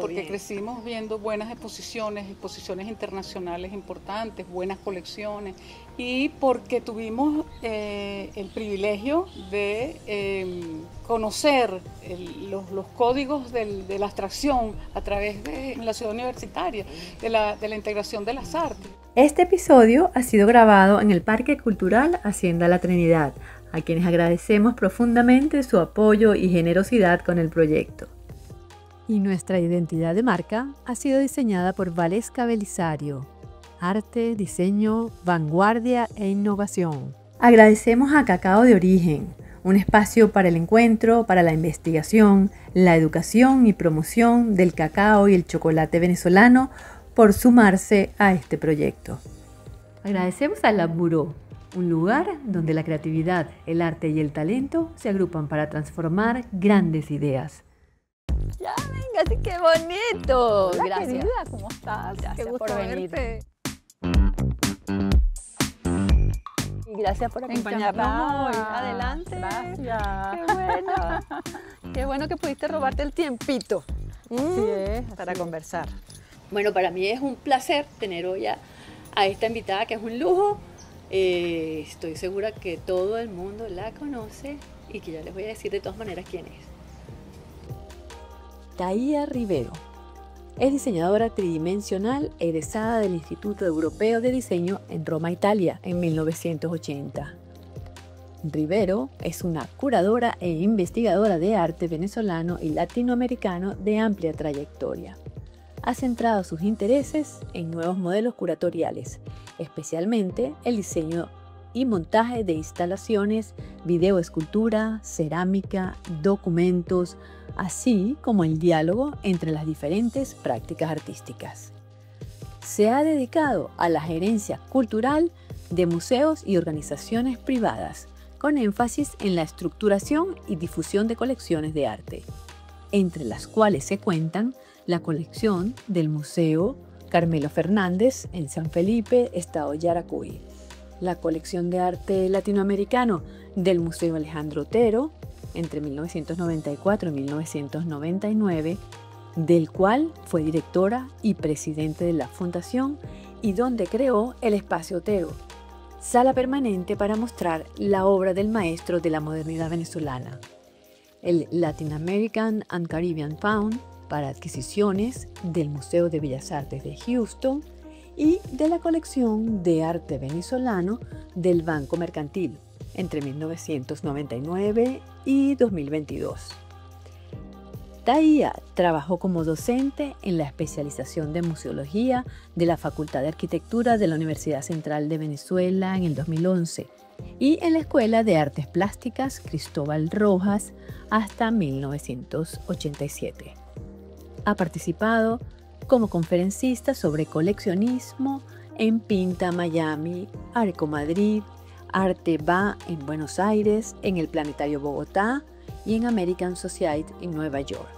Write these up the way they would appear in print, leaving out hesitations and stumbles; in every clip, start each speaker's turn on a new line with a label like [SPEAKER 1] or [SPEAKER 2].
[SPEAKER 1] porque
[SPEAKER 2] bien.
[SPEAKER 1] crecimos viendo buenas exposiciones internacionales importantes, buenas colecciones, y porque tuvimos el privilegio de conocer los códigos de la abstracción a través de la ciudad universitaria, de la integración de las artes.
[SPEAKER 3] Este episodio ha sido grabado en el Parque Cultural Hacienda La Trinidad, a quienes agradecemos profundamente su apoyo y generosidad con el proyecto. Y nuestra identidad de marca ha sido diseñada por Valesca Belisario. Arte, diseño, vanguardia e innovación. Agradecemos a Cacao de Origen, un espacio para el encuentro, para la investigación, la educación y promoción del cacao y el chocolate venezolano, por sumarse a este proyecto. Agradecemos a La Buró, un lugar donde la creatividad, el arte y el talento se agrupan para transformar grandes ideas.
[SPEAKER 2] Ya, venga, sí, qué bonito.
[SPEAKER 4] Hola,
[SPEAKER 2] Gracias.
[SPEAKER 4] querida, ¿cómo estás?
[SPEAKER 2] Gracias
[SPEAKER 4] Qué gusto
[SPEAKER 2] por venir.
[SPEAKER 4] verte.
[SPEAKER 2] Y gracias por acompañarnos hoy.
[SPEAKER 4] Encantada.
[SPEAKER 2] Adelante.
[SPEAKER 4] Gracias.
[SPEAKER 2] Qué bueno. Qué bueno que pudiste robarte el tiempito para conversar. Bueno, para mí es un placer tener hoy a esta invitada, que es un lujo. Estoy segura que todo el mundo la conoce y que ya les voy a decir de todas maneras quién es.
[SPEAKER 3] Thaía Rivero es diseñadora tridimensional egresada del Instituto Europeo de Diseño en Roma, Italia, en 1980. Rivero es una curadora e investigadora de arte venezolano y latinoamericano de amplia trayectoria. Ha centrado sus intereses en nuevos modelos curatoriales, especialmente el diseño y montaje de instalaciones, videoescultura, cerámica, documentos, así como el diálogo entre las diferentes prácticas artísticas. Se ha dedicado a la gerencia cultural de museos y organizaciones privadas, con énfasis en la estructuración y difusión de colecciones de arte, entre las cuales se cuentan la colección del Museo Carmelo Fernández en San Felipe, Estado Yaracuy, la colección de arte latinoamericano del Museo Alejandro Otero entre 1994 y 1999, del cual fue directora y presidente de la fundación y donde creó el Espacio Otero, sala permanente para mostrar la obra del maestro de la modernidad venezolana, el Latin American and Caribbean Fund para adquisiciones del Museo de Bellas Artes de Houston y de la colección de arte venezolano del Banco Mercantil entre 1999 y 2022. Thaía trabajó como docente en la especialización de museología de la Facultad de Arquitectura de la Universidad Central de Venezuela en el 2011 y en la Escuela de Artes Plásticas Cristóbal Rojas hasta 1987. Ha participado como conferencista sobre coleccionismo en Pinta Miami, Arco Madrid, Arte Va en Buenos Aires, en el Planetario Bogotá y en American Society en Nueva York.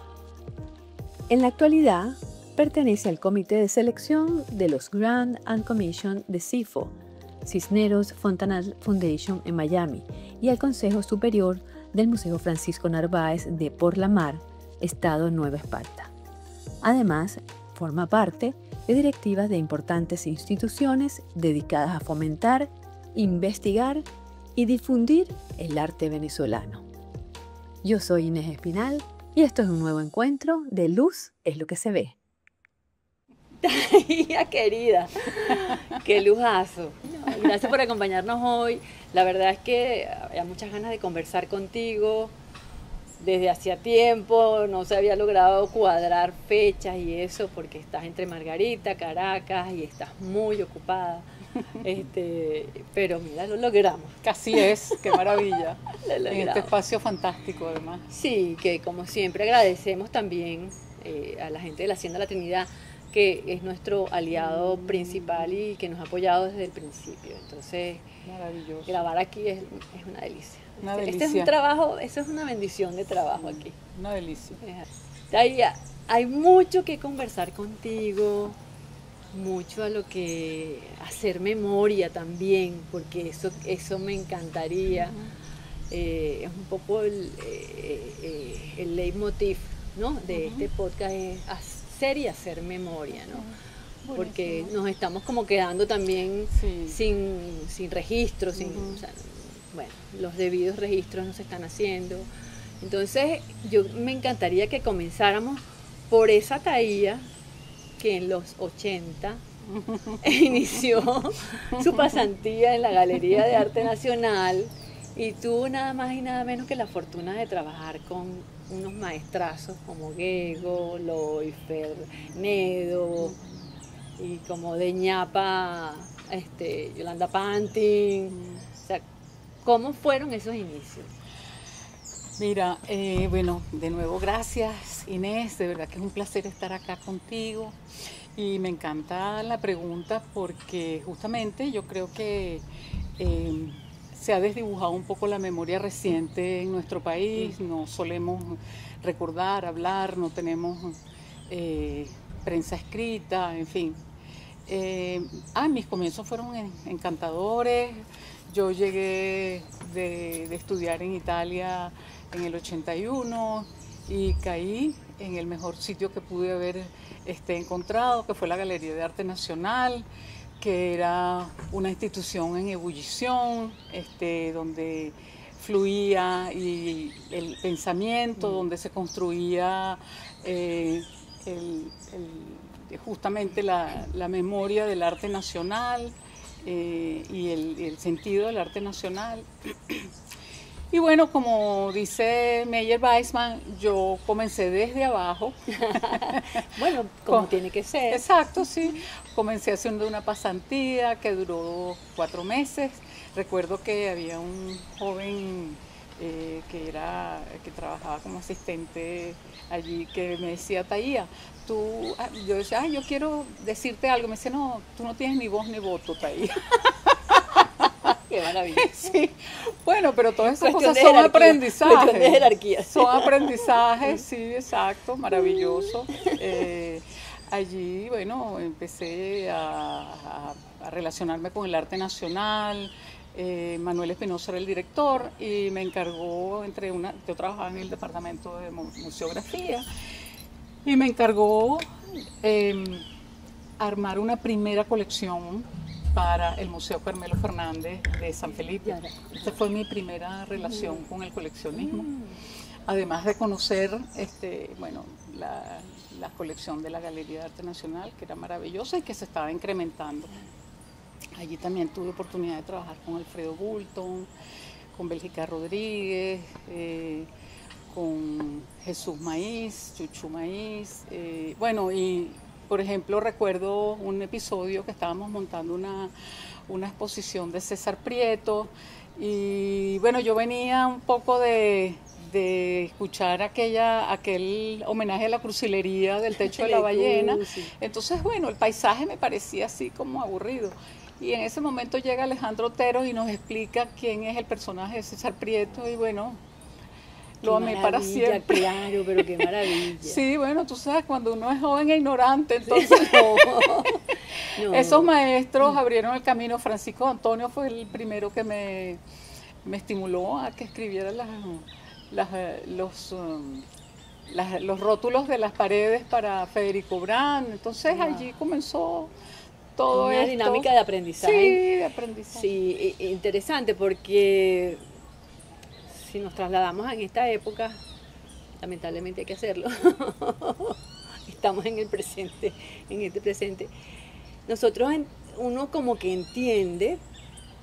[SPEAKER 3] En la actualidad, pertenece al comité de selección de los Grand and Commission de CIFO, Cisneros Fontanal Foundation en Miami, y al Consejo Superior del Museo Francisco Narváez de Por la Mar, Estado Nueva Esparta. Además, forma parte de directivas de importantes instituciones dedicadas a fomentar, investigar y difundir el arte venezolano. Yo soy Inés Espinal y esto es un nuevo encuentro de Luz es lo que se ve.
[SPEAKER 2] Thaía, querida, qué lujazo. Gracias por acompañarnos hoy. La verdad es que había muchas ganas de conversar contigo. Desde hacía tiempo no se había logrado cuadrar fechas y eso porque estás entre Margarita, Caracas y estás muy ocupada. Pero mira, lo logramos.
[SPEAKER 1] Así es, qué maravilla.
[SPEAKER 2] En
[SPEAKER 1] este espacio fantástico, además.
[SPEAKER 2] Sí, que como siempre agradecemos también a la gente de la Hacienda La Trinidad, que es nuestro aliado principal y que nos ha apoyado desde el principio. Entonces,
[SPEAKER 1] maravilloso.
[SPEAKER 2] Grabar aquí es una delicia.
[SPEAKER 1] Una delicia.
[SPEAKER 2] Este es un trabajo, eso es una bendición de trabajo aquí.
[SPEAKER 1] Una delicia.
[SPEAKER 2] Thaía, hay mucho que conversar contigo, mucho a lo que hacer memoria también, porque eso me encantaría. Es un poco el leitmotiv, ¿no?, de este podcast, es hacer y hacer memoria, ¿no? Porque
[SPEAKER 1] Buenísimo.
[SPEAKER 2] nos estamos como quedando también
[SPEAKER 1] Sí.
[SPEAKER 2] sin registro, o sea, bueno, los debidos registros no se están haciendo. Entonces, yo me encantaría que comenzáramos por esa Thaía que en los 80 inició su pasantía en la Galería de Arte Nacional y tuvo nada más y nada menos que la fortuna de trabajar con unos maestrazos como Gego, Loifer, Nedo y como de ñapa, Yolanda Pantin. O sea, ¿cómo fueron esos inicios?
[SPEAKER 1] Mira, bueno, de nuevo gracias Inés, de verdad que es un placer estar acá contigo y me encanta la pregunta porque justamente yo creo que se ha desdibujado un poco la memoria reciente en nuestro país, no solemos recordar, hablar, no tenemos prensa escrita, en fin. Mis comienzos fueron encantadores. Yo llegué de estudiar en Italia en el 81 y caí en el mejor sitio que pude haber encontrado, que fue la Galería de Arte Nacional, que era una institución en ebullición, donde fluía y el pensamiento, donde se construía justamente la memoria del arte nacional y el sentido del arte nacional. Y bueno, como dice Meyer Weissman, yo comencé desde abajo.
[SPEAKER 2] Bueno, como tiene que ser.
[SPEAKER 1] Exacto, sí. Comencé haciendo una pasantía que duró 4 meses. Recuerdo que había un joven que trabajaba como asistente allí que me decía, Thaía, yo decía, yo quiero decirte algo. Me decía, no, tú no tienes ni voz ni voto, Thaía.
[SPEAKER 2] Qué maravilla.
[SPEAKER 1] Sí, bueno, pero todas esas
[SPEAKER 2] Cuestión
[SPEAKER 1] cosas
[SPEAKER 2] de
[SPEAKER 1] son
[SPEAKER 2] jerarquía,
[SPEAKER 1] aprendizajes.
[SPEAKER 2] cuestión de jerarquía.
[SPEAKER 1] Son aprendizajes, sí, exacto, maravilloso. Allí, bueno, empecé a relacionarme con el arte nacional. Manuel Espinosa era el director y me encargó, yo trabajaba en el departamento de museografía, y me encargó armar una primera colección para el Museo Carmelo Fernández de San Felipe. Esta fue mi primera relación con el coleccionismo. Además de conocer la colección de la Galería de Arte Nacional, que era maravillosa y que se estaba incrementando. Allí también tuve oportunidad de trabajar con Alfredo Bulton, con Bélgica Rodríguez, con Jesús Maíz, Chuchu Maíz. Bueno, y por ejemplo recuerdo un episodio que estábamos montando una exposición de César Prieto y bueno, yo venía un poco de escuchar aquel homenaje a la crucilería del techo de la ballena. Entonces, bueno, el paisaje me parecía así como aburrido. Y en ese momento llega Alejandro Otero y nos explica quién es el personaje de César Prieto y bueno, lo amé para siempre.
[SPEAKER 2] Claro, pero qué maravilla.
[SPEAKER 1] Sí, bueno, tú sabes, cuando uno es joven e ignorante, entonces
[SPEAKER 2] No.
[SPEAKER 1] esos maestros abrieron el camino. Francisco Antonio fue el primero que me estimuló a que escribiera los rótulos de las paredes para Federico Brand. Entonces allí comenzó todo
[SPEAKER 2] una
[SPEAKER 1] esto.
[SPEAKER 2] Dinámica de aprendizaje.
[SPEAKER 1] Sí, de aprendizaje.
[SPEAKER 2] Sí, interesante porque si nos trasladamos en esta época, lamentablemente hay que hacerlo. Estamos en el presente, en este presente. Nosotros, uno como que entiende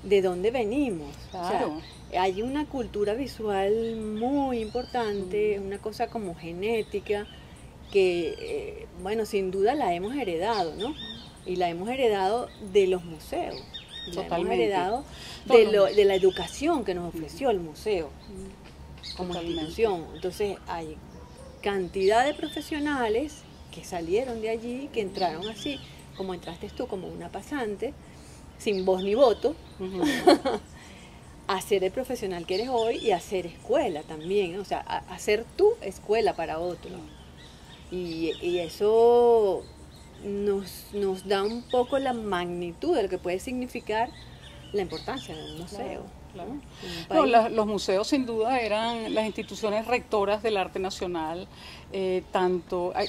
[SPEAKER 2] de dónde venimos.
[SPEAKER 1] Claro.
[SPEAKER 2] O sea, hay una cultura visual muy importante, una cosa como genética, que, bueno, sin duda la hemos heredado, ¿no? Y la hemos heredado de los museos.
[SPEAKER 1] Totalmente.
[SPEAKER 2] La hemos heredado de la educación que nos ofreció el museo como institución. Entonces hay cantidad de profesionales que salieron de allí, que entraron así, como entraste tú, como una pasante, sin voz ni voto, a ser el profesional que eres hoy y a hacer escuela también, ¿no? O sea, a hacer tu escuela para otros. Y eso nos da un poco la magnitud de lo que puede significar la importancia de un museo.
[SPEAKER 1] claro.
[SPEAKER 2] ¿No?
[SPEAKER 1] No, los museos sin duda eran las instituciones rectoras del arte nacional,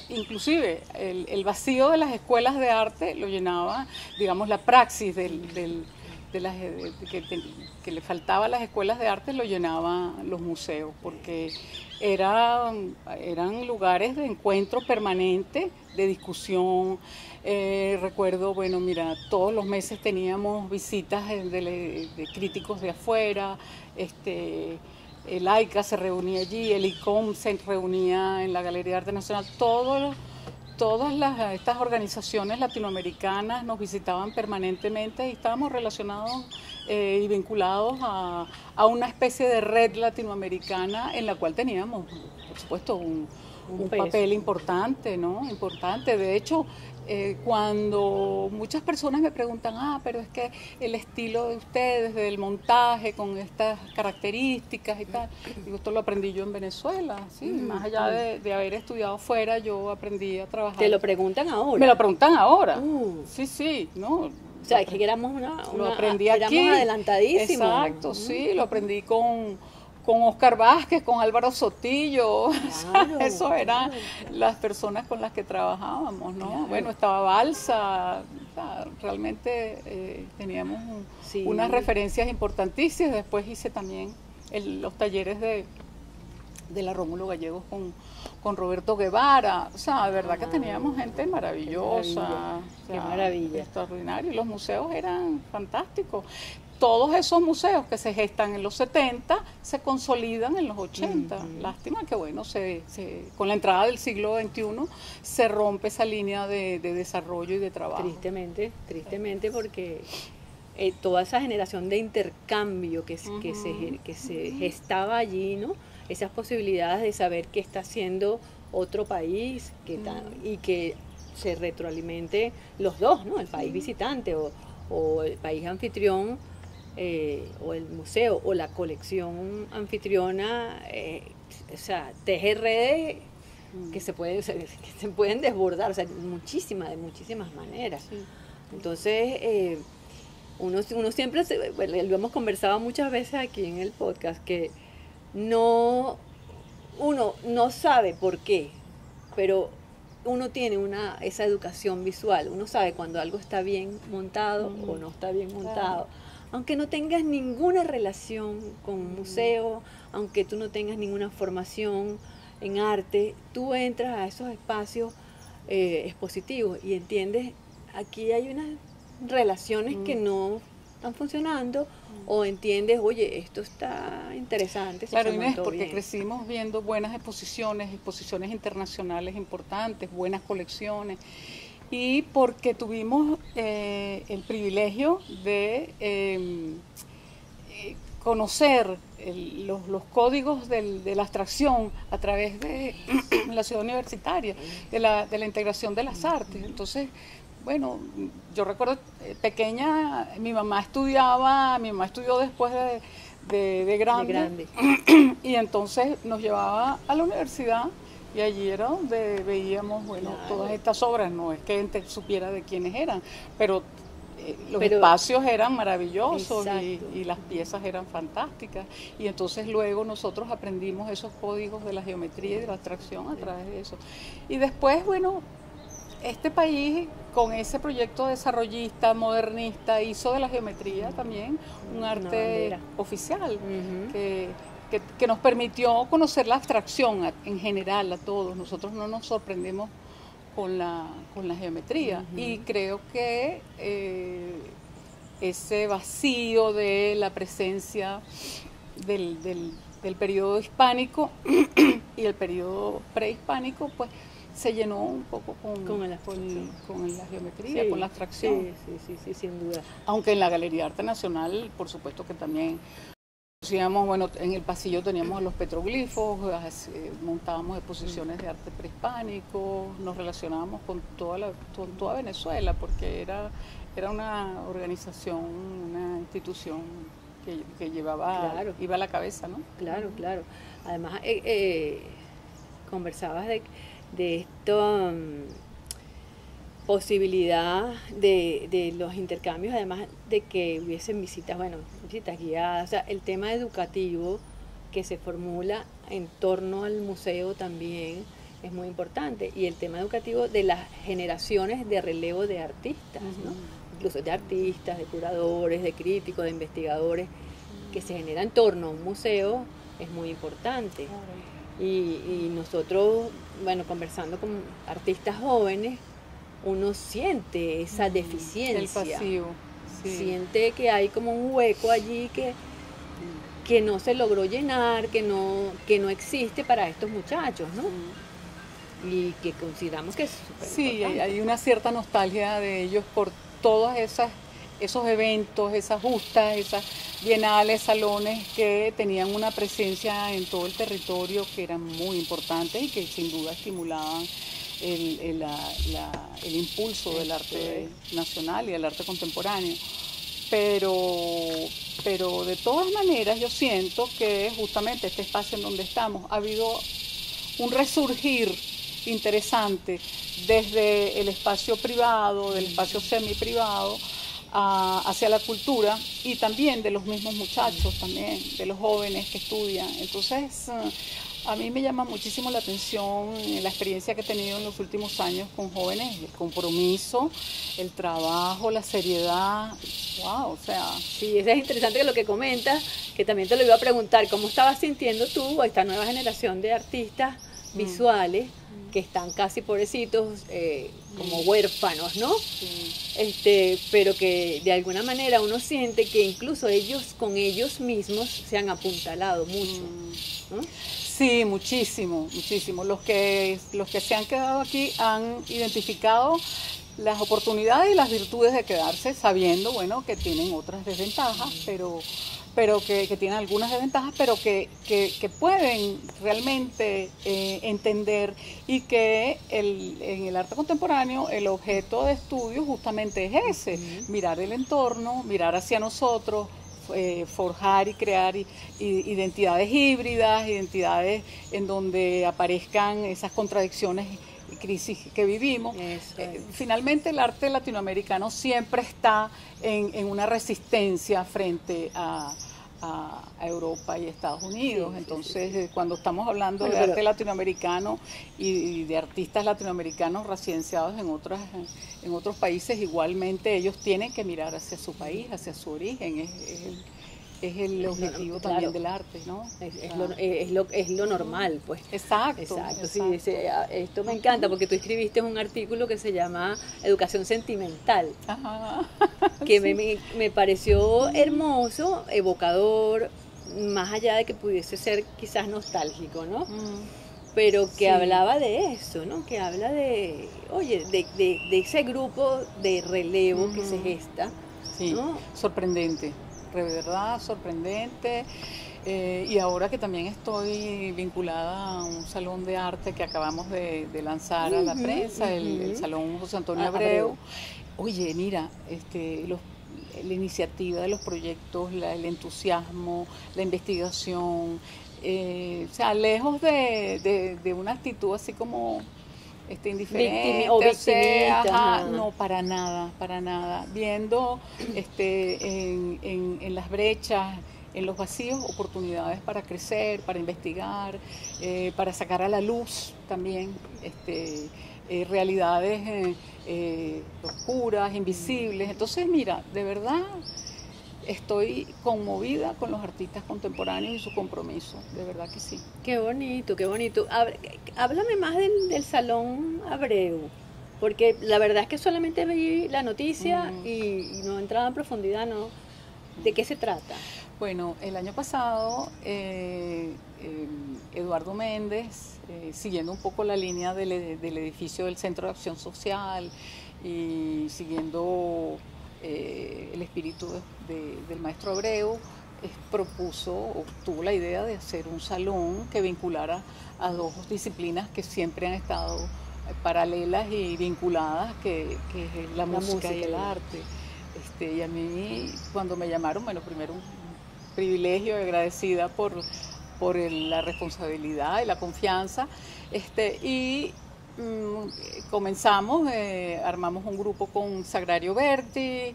[SPEAKER 1] inclusive el vacío de las escuelas de arte lo llenaba, digamos, la praxis que le faltaba a las escuelas de arte lo llenaban los museos, porque eran lugares de encuentro permanente, de discusión. Recuerdo, bueno, mira, todos los meses teníamos visitas de críticos de afuera, el AICA se reunía allí, el ICOM se reunía en la Galería de Arte Nacional, estas organizaciones latinoamericanas nos visitaban permanentemente y estábamos relacionados y vinculados a una especie de red latinoamericana en la cual teníamos, por supuesto, un papel importante, ¿no? Importante. De hecho, cuando muchas personas me preguntan, pero es que el estilo de ustedes, del montaje con estas características y tal, digo, esto lo aprendí yo en Venezuela, ¿sí? Más allá de haber estudiado fuera, yo aprendí a trabajar.
[SPEAKER 2] ¿Te lo preguntan ahora?
[SPEAKER 1] Me lo preguntan ahora, sí, ¿no?
[SPEAKER 2] O sea, que éramos
[SPEAKER 1] lo aprendí aquí.
[SPEAKER 2] Éramos adelantadísimos.
[SPEAKER 1] Exacto, sí, lo aprendí con Oscar Vázquez, con Álvaro Sotillo,
[SPEAKER 2] Claro,
[SPEAKER 1] eso eran las personas con las que trabajábamos, ¿no? Claro. Bueno, estaba Balsa, realmente teníamos unas referencias importantísimas. Después hice también los talleres de la Rómulo Gallegos con Roberto Guevara, o sea, de verdad que teníamos gente maravillosa,
[SPEAKER 2] qué maravilla.
[SPEAKER 1] Extraordinario, y los museos eran fantásticos. Todos esos museos que se gestan en los 70 se consolidan en los 80. Lástima que, bueno, con la entrada del siglo XXI se rompe esa línea de desarrollo y de trabajo.
[SPEAKER 2] Tristemente porque toda esa generación de intercambio que se gestaba allí, ¿no? Esas posibilidades de saber qué está haciendo otro país y que se retroalimente los dos, ¿no? El país visitante o el país anfitrión, o el museo o la colección anfitriona, o sea, teje redes que se pueden desbordar, o sea, de muchísimas maneras. Sí. Entonces, uno siempre, lo hemos conversado muchas veces aquí en el podcast, que uno no sabe por qué, pero uno tiene esa educación visual, uno sabe cuando algo está bien montado o no está bien montado. Aunque no tengas ninguna relación con un museo, aunque tú no tengas ninguna formación en arte, tú entras a esos espacios expositivos y entiendes, aquí hay unas relaciones que no están funcionando, o entiendes, oye, esto está interesante.
[SPEAKER 1] Claro, Inés, porque crecimos viendo buenas exposiciones internacionales importantes, buenas colecciones, y porque tuvimos el privilegio de conocer los códigos de la abstracción a través de la ciudad universitaria, de la integración de las artes. Entonces, bueno, yo recuerdo pequeña, mi mamá estudió después de grande, y entonces nos llevaba a la universidad. Y allí era donde veíamos, bueno, todas estas obras. No es que supiera de quiénes eran, pero los espacios eran maravillosos y las piezas eran fantásticas. Y entonces luego nosotros aprendimos esos códigos de la geometría y de la abstracción a través de eso. Y después, bueno, este país, con ese proyecto desarrollista, modernista, hizo de la geometría también un arte oficial, que nos permitió conocer la abstracción en general a todos. Nosotros no nos sorprendemos con la geometría, y creo que ese vacío de la presencia del periodo hispánico y el periodo prehispánico, pues se llenó un poco con la geometría, con la abstracción.
[SPEAKER 2] Sí, sin duda.
[SPEAKER 1] Aunque en la Galería de Arte Nacional, por supuesto que también bueno, en el pasillo teníamos los petroglifos, montábamos exposiciones de arte prehispánico, nos relacionábamos con toda Venezuela, porque era una organización, una institución que iba a la cabeza, ¿no?
[SPEAKER 2] Claro. Además, conversabas de esto, posibilidad de los intercambios, además de que hubiesen visitas, bueno, visitas guiadas, o sea, el tema educativo que se formula en torno al museo también es muy importante, y el tema educativo de las generaciones de relevo de artistas, ¿no? Incluso de artistas, de curadores, de críticos, de investigadores, que se genera en torno a un museo es muy importante. Y nosotros, bueno, conversando con artistas jóvenes, uno siente esa deficiencia.
[SPEAKER 1] El vacío. Sí.
[SPEAKER 2] Siente que hay como un hueco allí que no se logró llenar, que no existe para estos muchachos, ¿no? Y que consideramos que es súper importante.
[SPEAKER 1] Hay una cierta nostalgia de ellos por todos esos eventos, esas justas, esas bienales, salones que tenían una presencia en todo el territorio que eran muy importantes y que sin duda estimulaban el impulso del arte nacional y del arte contemporáneo. Pero de todas maneras yo siento que justamente este espacio en donde estamos ha habido un resurgir interesante desde el espacio privado, del espacio semiprivado, hacia la cultura, y también de los mismos muchachos, también de los jóvenes que estudian. Entonces, a mí me llama muchísimo la atención la experiencia que he tenido en los últimos años con jóvenes, el compromiso, el trabajo, la seriedad. Wow, o sea...
[SPEAKER 2] Sí, eso es interesante que lo que comentas, que también te lo iba a preguntar, ¿cómo estabas sintiendo tú a esta nueva generación de artistas visuales que están casi pobrecitos, como huérfanos, ¿no? Sí. Pero que de alguna manera uno siente que incluso ellos con ellos mismos se han apuntalado mucho, ¿no?
[SPEAKER 1] Sí, muchísimo, muchísimo. Los que se han quedado aquí han identificado las oportunidades y las virtudes de quedarse, sabiendo, bueno, que tienen otras desventajas, pero que tienen algunas desventajas, pero que pueden realmente entender, y que en el arte contemporáneo el objeto de estudio justamente es ese, mirar el entorno, mirar hacia nosotros, forjar y crear identidades híbridas, identidades en donde aparezcan esas contradicciones y crisis que vivimos. Finalmente el arte latinoamericano siempre está en una resistencia frente a Europa y Estados Unidos. Entonces, cuando estamos hablando de arte latinoamericano y de artistas latinoamericanos residenciados en otros países, igualmente ellos tienen que mirar hacia su país, hacia su origen. Es el objetivo también del arte, ¿no?
[SPEAKER 2] Es lo normal, pues.
[SPEAKER 1] Exacto.
[SPEAKER 2] Sí, esto me encanta porque tú escribiste un artículo que se llama Educación Sentimental, que me pareció hermoso, evocador, más allá de que pudiese ser quizás nostálgico, ¿no? Pero que hablaba de eso, ¿no? Que habla de ese grupo de relevo que se gesta, ¿no?
[SPEAKER 1] Sorprendente. De verdad, sorprendente. Y ahora que también estoy vinculada a un salón de arte que acabamos de lanzar a la prensa, el Salón José Antonio Abreu. Oye, mira, la iniciativa de los proyectos, el entusiasmo, la investigación, o sea, lejos de una actitud así como indiferente
[SPEAKER 2] o victimista,
[SPEAKER 1] no, para nada, viendo en las brechas, en los vacíos, oportunidades para crecer, para investigar, para sacar a la luz también realidades oscuras, invisibles. Entonces, mira, de verdad estoy conmovida con los artistas contemporáneos y su compromiso, de verdad que sí.
[SPEAKER 2] Qué bonito, qué bonito. Háblame más del Salón Abreu, porque la verdad es que solamente vi la noticia y no entraba en profundidad, ¿no? ¿De qué se trata?
[SPEAKER 1] Bueno, el año pasado Eduardo Méndez, siguiendo un poco la línea del edificio del Centro de Acción Social y siguiendo el espíritu del maestro Abreu, tuvo la idea de hacer un salón que vinculara a dos disciplinas que siempre han estado paralelas y vinculadas, que es la música y el arte. Y a mí, cuando me llamaron, bueno, primero un privilegio, agradecida por la responsabilidad y la confianza, y comenzamos, armamos un grupo con Sagrario Berti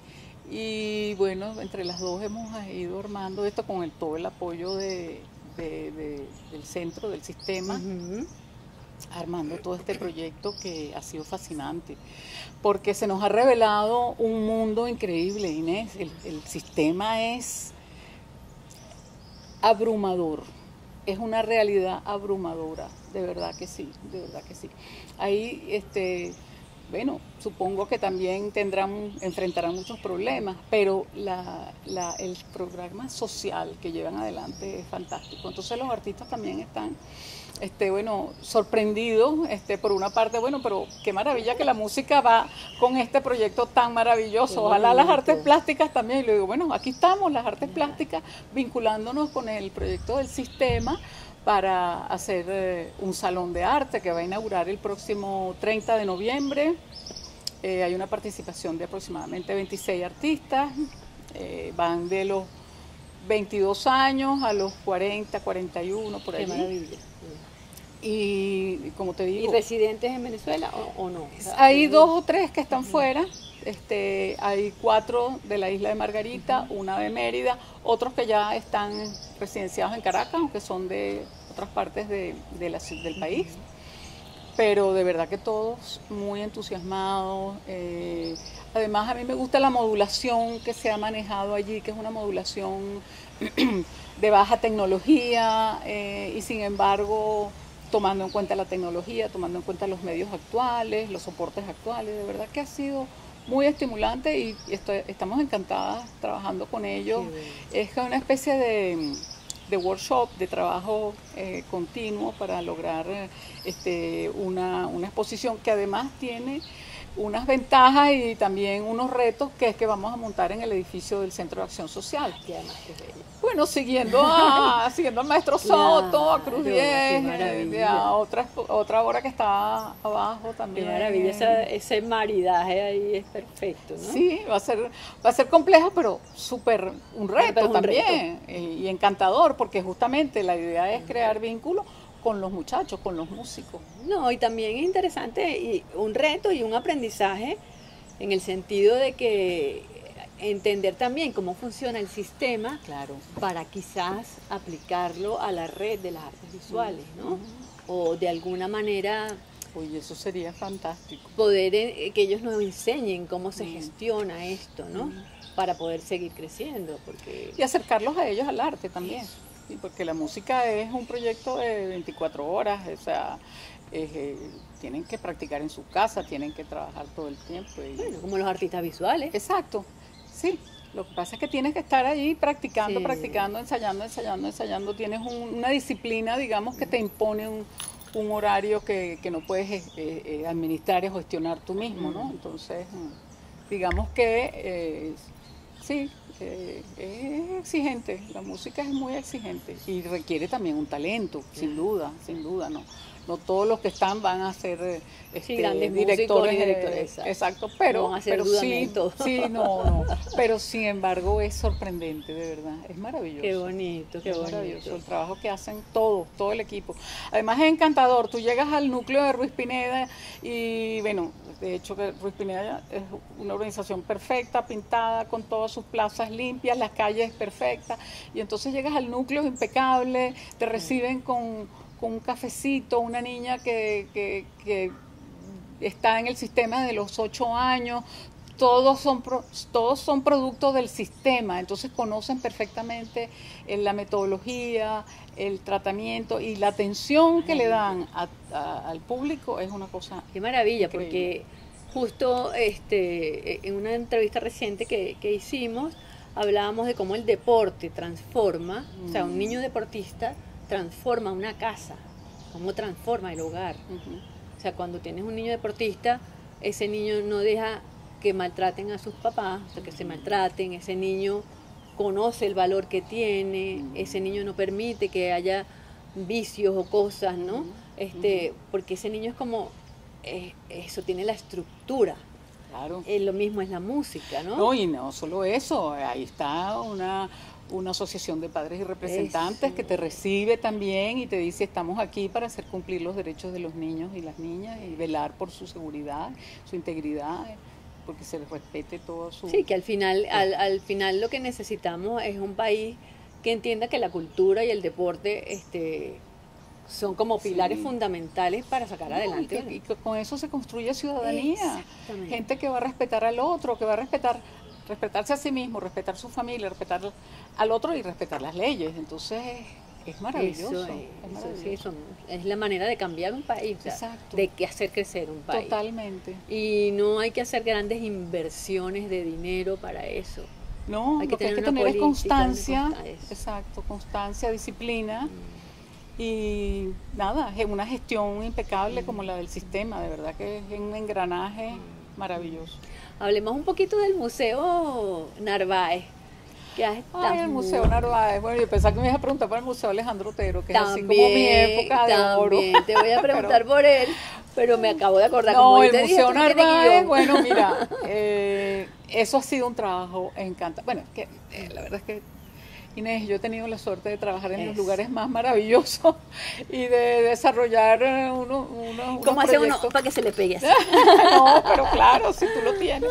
[SPEAKER 1] y bueno, entre las dos hemos ido armando esto con todo el apoyo del centro, del sistema, armando todo este proyecto que ha sido fascinante, porque se nos ha revelado un mundo increíble, Inés. El sistema es abrumador. Es una realidad abrumadora, de verdad que sí, de verdad que sí. Ahí, bueno, supongo que también enfrentarán muchos problemas, pero el programa social que llevan adelante es fantástico. Entonces los artistas también están, bueno, sorprendidos, por una parte, bueno, pero qué maravilla que la música va con este proyecto tan maravilloso. Ojalá las artes plásticas también. Y le digo, bueno, aquí estamos, las artes plásticas, vinculándonos con el proyecto del sistema para hacer un salón de arte que va a inaugurar el próximo 30 de noviembre. Hay una participación de aproximadamente 26 artistas, van de los 22 años a los 40, 41, por allí.
[SPEAKER 2] Qué maravilla.
[SPEAKER 1] Y como te digo...
[SPEAKER 2] ¿Y residentes en Venezuela o no? O sea,
[SPEAKER 1] hay 2 o 3 que están fuera, hay 4 de la isla de Margarita, 1 de Mérida, otros que ya están residenciados en Caracas, aunque son de otras partes del país. Pero de verdad que todos muy entusiasmados. Además, a mí me gusta la modulación que se ha manejado allí, que es una modulación de baja tecnología y sin embargo tomando en cuenta la tecnología, tomando en cuenta los medios actuales, los soportes actuales. De verdad que ha sido muy estimulante y estamos encantadas trabajando con ellos. Es una especie de workshop, de trabajo continuo para lograr una exposición que además tiene unas ventajas y también unos retos, que es que vamos a montar en el edificio del Centro de Acción Social. Bueno, siguiendo al maestro Soto, a Cruz 10, a otra obra que está abajo también.
[SPEAKER 2] Qué maravilla, ese maridaje ahí es perfecto, ¿no?
[SPEAKER 1] Sí, va a ser complejo, pero súper un reto también, y encantador, porque justamente la idea es crear vínculos con los muchachos, con los músicos.
[SPEAKER 2] No, y también es interesante y un reto y un aprendizaje en el sentido de que entender también cómo funciona el sistema,
[SPEAKER 1] claro,
[SPEAKER 2] para quizás aplicarlo a la red de las artes visuales, ¿no? O de alguna manera...
[SPEAKER 1] Oye, eso sería fantástico.
[SPEAKER 2] Poder que ellos nos enseñen cómo se gestiona esto, ¿no? Para poder seguir creciendo.
[SPEAKER 1] Y acercarlos a ellos al arte también. Sí, porque la música es un proyecto de 24 horas, o sea, tienen que practicar en su casa, tienen que trabajar todo el tiempo.
[SPEAKER 2] Bueno, como los artistas visuales.
[SPEAKER 1] Exacto, sí. Lo que pasa es que tienes que estar allí practicando,
[SPEAKER 2] Sí.
[SPEAKER 1] practicando, ensayando. Tienes una disciplina, digamos, que te impone un horario que no puedes administrar y gestionar tú mismo, ¿no? Entonces, digamos que sí, es exigente, la música es muy exigente y requiere también un talento, sin duda, no todos los que están van a ser
[SPEAKER 2] grandes
[SPEAKER 1] directores,
[SPEAKER 2] directores,
[SPEAKER 1] exacto, pero,
[SPEAKER 2] no van a ser
[SPEAKER 1] sí, pero sin embargo es sorprendente, de verdad, es maravilloso.
[SPEAKER 2] Qué bonito, qué bonito.
[SPEAKER 1] Maravilloso el trabajo que hacen todo el equipo. Además es encantador, tú llegas al núcleo de Ruiz Pineda y bueno, de hecho que Ruiz Pineda es una organización perfecta, pintada, con todas sus plazas limpias, las calles perfectas, y entonces llegas al núcleo impecable, te reciben con un cafecito, una niña que está en el sistema de los 8 años, todos son productos del sistema, entonces conocen perfectamente la metodología, el tratamiento y la atención que le dan al público es una cosa.
[SPEAKER 2] Qué maravilla,
[SPEAKER 1] increíble.
[SPEAKER 2] porque justo en una entrevista reciente que hicimos, hablábamos de cómo el deporte transforma, o sea, un niño deportista transforma una casa, cómo transforma el hogar. O sea, cuando tienes un niño deportista, ese niño no deja que maltraten a sus papás, o sea, que se maltraten, ese niño conoce el valor que tiene, ese niño no permite que haya vicios o cosas, ¿no? Porque ese niño es como, eso tiene la estructura.
[SPEAKER 1] Claro.
[SPEAKER 2] Lo mismo es la música, ¿no?
[SPEAKER 1] No, y no solo eso, ahí está una asociación de padres y representantes que te recibe también y te dice estamos aquí para hacer cumplir los derechos de los niños y las niñas y velar por su seguridad, su integridad, porque se les respete todo su...
[SPEAKER 2] Sí, que al final lo que necesitamos es un país que entienda que la cultura y el deporte son como pilares fundamentales para sacar adelante.
[SPEAKER 1] Y que con eso se construye ciudadanía. Gente que va a respetar al otro, que va a respetarse a sí mismo, respetar su familia, respetar al otro y respetar las leyes. Entonces es maravilloso.
[SPEAKER 2] Es la manera de cambiar un país, o sea, de que hacer crecer un país.
[SPEAKER 1] Totalmente.
[SPEAKER 2] Y no hay que hacer grandes inversiones de dinero para eso.
[SPEAKER 1] No, lo que hay que tener es constancia, constancia, disciplina. Y nada, es una gestión impecable como la del sistema, de verdad que es un engranaje maravilloso.
[SPEAKER 2] Hablemos un poquito del Museo Narváez.
[SPEAKER 1] El Museo Narváez, bueno, yo pensaba que me ibas a preguntar por el Museo Alejandro Otero, que también, es así como mi época de oro.
[SPEAKER 2] Te voy a preguntar por él, pero me acabo de acordar.
[SPEAKER 1] No, como el Museo Narváez, bueno, mira, eso ha sido un trabajo encantador. Bueno, la verdad es que Inés, yo he tenido la suerte de trabajar en los lugares más maravillosos y de desarrollar unos
[SPEAKER 2] ¿Cómo hace uno para que se le pegue así?
[SPEAKER 1] No, pero claro, si tú lo tienes.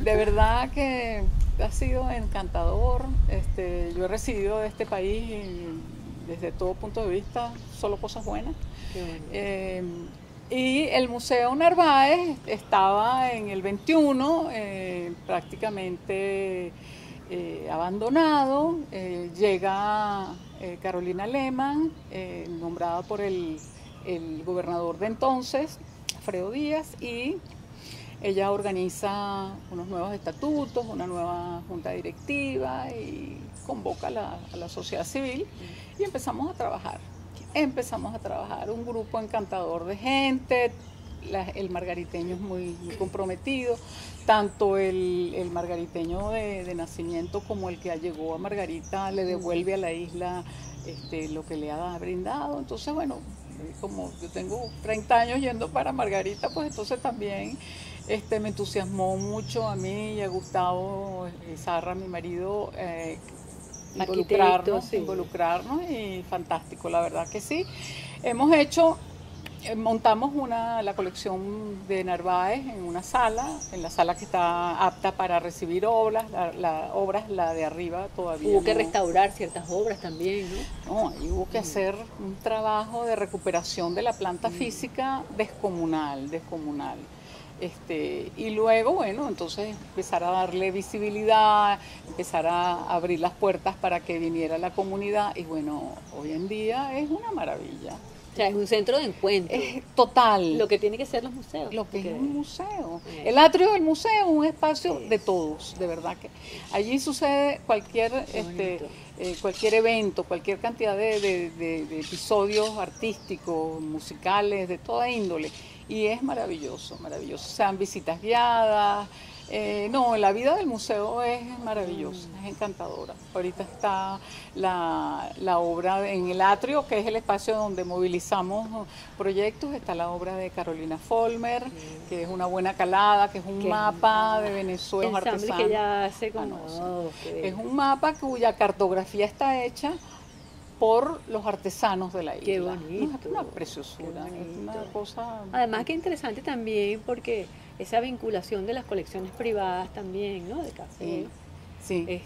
[SPEAKER 1] De verdad que ha sido encantador. Yo he recibido de este país desde todo punto de vista solo cosas buenas. Qué bueno. Y el Museo Narváez estaba en el 21, prácticamente... abandonado, llega Carolina Lehmann, nombrada por el gobernador de entonces, Alfredo Díaz, y ella organiza unos nuevos estatutos, una nueva junta directiva y convoca a la sociedad civil y empezamos a trabajar. Un grupo encantador de gente. El margariteño es muy comprometido, tanto el margariteño de nacimiento como el que llegó a Margarita le devuelve a la isla lo que le ha brindado. Entonces, bueno, como yo tengo 30 años yendo para Margarita, pues entonces también me entusiasmó mucho a mí y a Gustavo Zarra, mi marido, involucrarnos y fantástico, la verdad que sí. Montamos la colección de Narváez en la sala que está apta para recibir obras, la de arriba todavía.
[SPEAKER 2] Hubo que restaurar ciertas obras también, ¿no?
[SPEAKER 1] No, ahí hubo que hacer un trabajo de recuperación de la planta física descomunal. Y luego, bueno, entonces empezar a darle visibilidad, empezar a abrir las puertas para que viniera la comunidad y bueno, hoy en día es una maravilla.
[SPEAKER 2] O sea, es un centro de encuentro.
[SPEAKER 1] Es total.
[SPEAKER 2] Lo que tiene que ser los museos.
[SPEAKER 1] Lo que es un museo. El atrio del museo es un espacio de todos, de verdad que allí sucede cualquier evento, cualquier cantidad de episodios artísticos, musicales, de toda índole. Y es maravilloso. Sean visitas guiadas. La vida del museo es maravillosa, es encantadora. Ahorita está la obra en el atrio, que es el espacio donde movilizamos proyectos. Está la obra de Carolina Folmer, que es una buena calada, que es un mapa de Venezuela artesano.
[SPEAKER 2] Que ella hace
[SPEAKER 1] es un mapa cuya cartografía está hecha por los artesanos de la isla.
[SPEAKER 2] Qué bonito.
[SPEAKER 1] Es una preciosura, es una cosa...
[SPEAKER 2] Además que interesante también porque esa vinculación de las colecciones privadas también, ¿no? De café.
[SPEAKER 1] Sí.